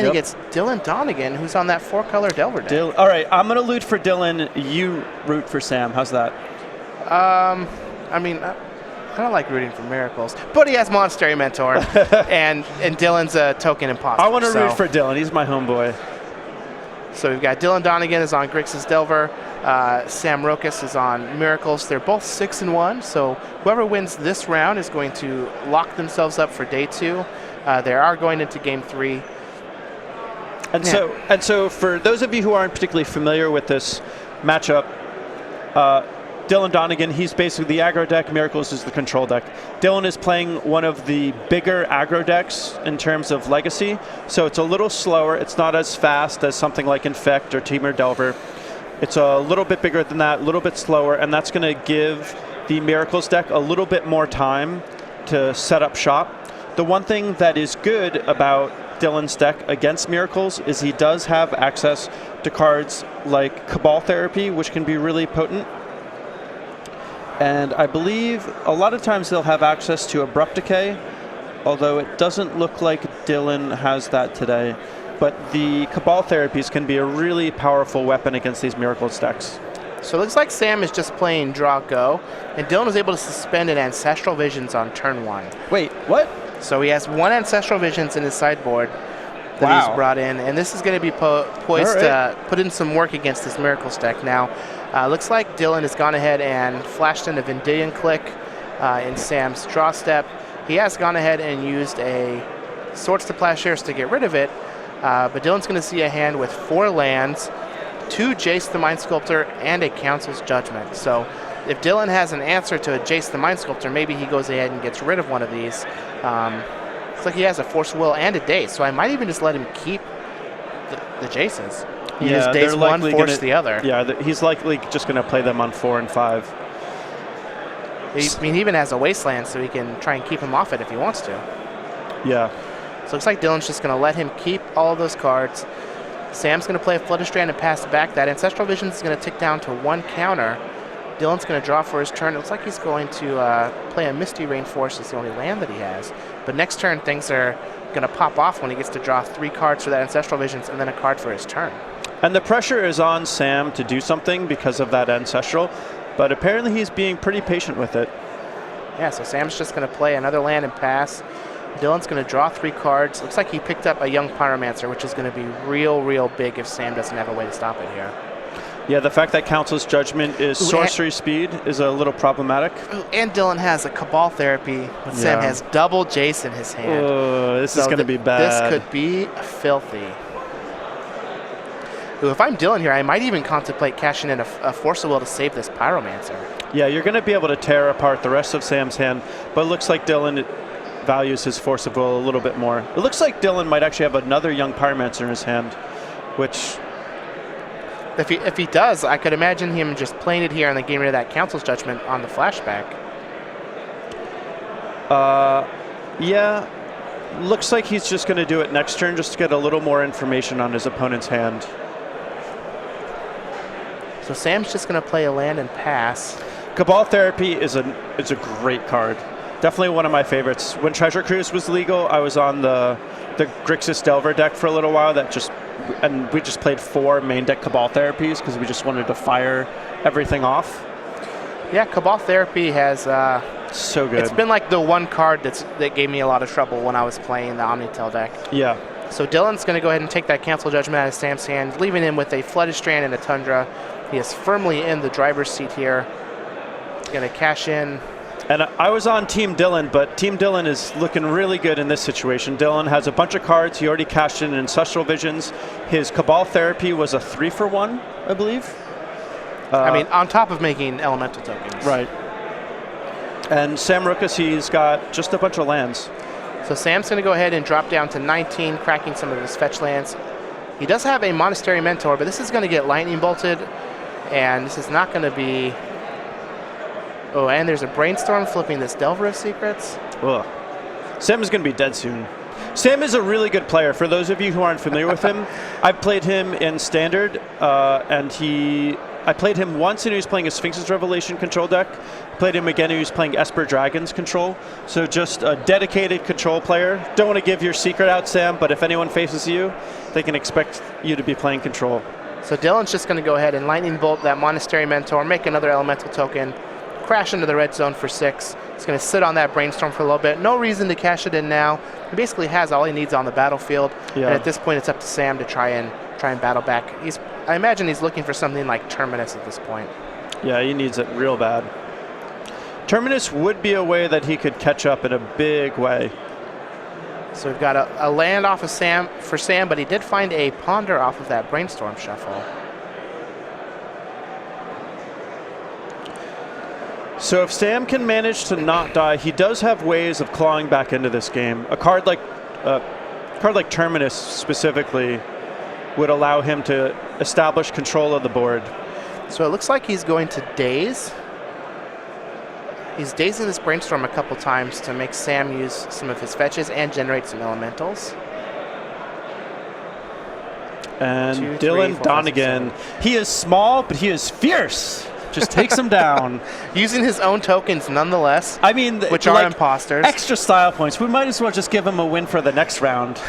And he gets Dylan Donegan, who's on that 4-color Delver deck. All right, I'm going to root for Dylan. You root for Sam. How's that? I mean, I don't like rooting for miracles, but he has Monastery Mentor, and Dylan's a token imposter. I want to root for Dylan. He's my homeboy. So we've got Dylan Donegan is on Grixis Delver. Sam Roukas is on Miracles. They're both 6-1, so whoever wins this round is going to lock themselves up for day 2. They are going into game 3. And so for those of you who aren't particularly familiar with this matchup, Dylan Donegan, he's basically the aggro deck. Miracles is the control deck. Dylan is playing one of the bigger aggro decks in terms of legacy, so it's a little slower. It's not as fast as something like Infect or Temur Delver. It's a little bit bigger than that, a little bit slower, and that's going to give the Miracles deck a little bit more time to set up shop. The one thing that is good about Dylan's deck against Miracles is he does have access to cards like Cabal Therapy, which can be really potent. And I believe a lot of times they'll have access to Abrupt Decay, although it doesn't look like Dylan has that today. But the Cabal Therapies can be a really powerful weapon against these Miracles decks. So it looks like Sam is just playing Draw Go, and Dylan was able to suspend an Ancestral Visions on turn 1. Wait, what? So he has 1 Ancestral Visions in his sideboard that he's brought in, and this is going to be poised to put in some work against this Miracles deck. Now, looks like Dylan has gone ahead and flashed in a Vendilion Click in Sam's draw step. He has gone ahead and used a Swords to Plowshares to get rid of it, but Dylan's going to see a hand with 4 lands, 2 Jace the Mind Sculptor, and a Council's Judgment. So if Dylan has an answer to a Jace the Mind Sculptor, maybe he goes ahead and gets rid of one of these. Looks like he has a Force of Will and a Daze, so I might even just let him keep the Jaces. He just Daze one, force the other. Yeah, he's likely just going to play them on 4 and 5. He even has a Wasteland, so he can try and keep him off it if he wants to. Yeah. So it looks like Dylan's just going to let him keep all of those cards. Sam's going to play a Flooded Strand and pass it back. That Ancestral Vision is going to tick down to 1 counter. Dylan's going to draw for his turn. It looks like he's going to play a Misty Rainforest. It's the only land that he has. But next turn, things are going to pop off when he gets to draw 3 cards for that Ancestral Visions and then a card for his turn. And the pressure is on Sam to do something because of that Ancestral, but apparently he's being pretty patient with it. Yeah, so Sam's just going to play another land and pass. Dylan's going to draw 3 cards. Looks like he picked up a Young Pyromancer, which is going to be real big if Sam doesn't have a way to stop it here. Yeah, the fact that Council's Judgment is sorcery speed is a little problematic. And Dylan has a Cabal Therapy, but Sam has double Jace in his hand. This is going to be bad. This could be filthy. Ooh, if I'm Dylan here, I might even contemplate cashing in a Force of Will to save this Pyromancer. Yeah, you're going to be able to tear apart the rest of Sam's hand, but it looks like Dylan values his Force of Will a little bit more. It looks like Dylan might actually have another Young Pyromancer in his hand, which... If he does, I could imagine him just playing it here and then getting rid of that Council's Judgment on the flashback. Yeah. Looks like he's just going to do it next turn just to get a little more information on his opponent's hand. So Sam's just going to play a land and pass. Cabal Therapy is a great card. Definitely one of my favorites. When Treasure Cruise was legal, I was on the Grixis Delver deck for a little while and we just played 4 main deck Cabal Therapies because we just wanted to fire everything off. Yeah, Cabal Therapy has... so good. It's been like the one card that gave me a lot of trouble when I was playing the Omnitel deck. Yeah. So Dylan's going to go ahead and take that Cancel Judgment out of Sam's hand, leaving him with a Flooded Strand and a Tundra. He is firmly in the driver's seat here. Going to cash in. And I was on Team Dylan, but Team Dylan is looking really good in this situation. Dylan has a bunch of cards. He already cashed in Ancestral Visions. His Cabal Therapy was a 3-for-1, I believe. I mean, on top of making Elemental tokens. Right. And Sam Roukas, he's got just a bunch of lands. So Sam's going to go ahead and drop down to 19, cracking some of his fetch lands. He does have a Monastery Mentor, but this is going to get Lightning Bolted, and this is not going to be... Oh, and there's a Brainstorm flipping this Delver of Secrets. Ugh. Sam is going to be dead soon. Sam is a really good player. For those of you who aren't familiar with him, I've played him in Standard, and he I played him once and he was playing a Sphinx's Revelation control deck. Played him again and he was playing Esper Dragon's control. So just a dedicated control player. Don't want to give your secret out, Sam, but if anyone faces you, they can expect you to be playing control. So Dylan's just going to go ahead and Lightning Bolt that Monastery Mentor, make another elemental token, crash into the red zone for 6. He's going to sit on that Brainstorm for a little bit. No reason to cash it in now. He basically has all he needs on the battlefield. Yeah. And at this point, it's up to Sam to try and battle back. I imagine he's looking for something like Terminus at this point. Yeah, he needs it real bad. Terminus would be a way that he could catch up in a big way. So we've got a land off of Sam, but he did find a Ponder off of that Brainstorm shuffle. So if Sam can manage to not die, he does have ways of clawing back into this game. A card like Terminus specifically would allow him to establish control of the board. So it looks like he's going to daze. He's dazing this Brainstorm a couple times to make Sam use some of his fetches and generate some elementals. And Dylan Donegan, he is small, but he is fierce. Just takes him down. Using his own tokens nonetheless. I mean, which are imposters. Extra style points. We might as well just give him a win for the next round.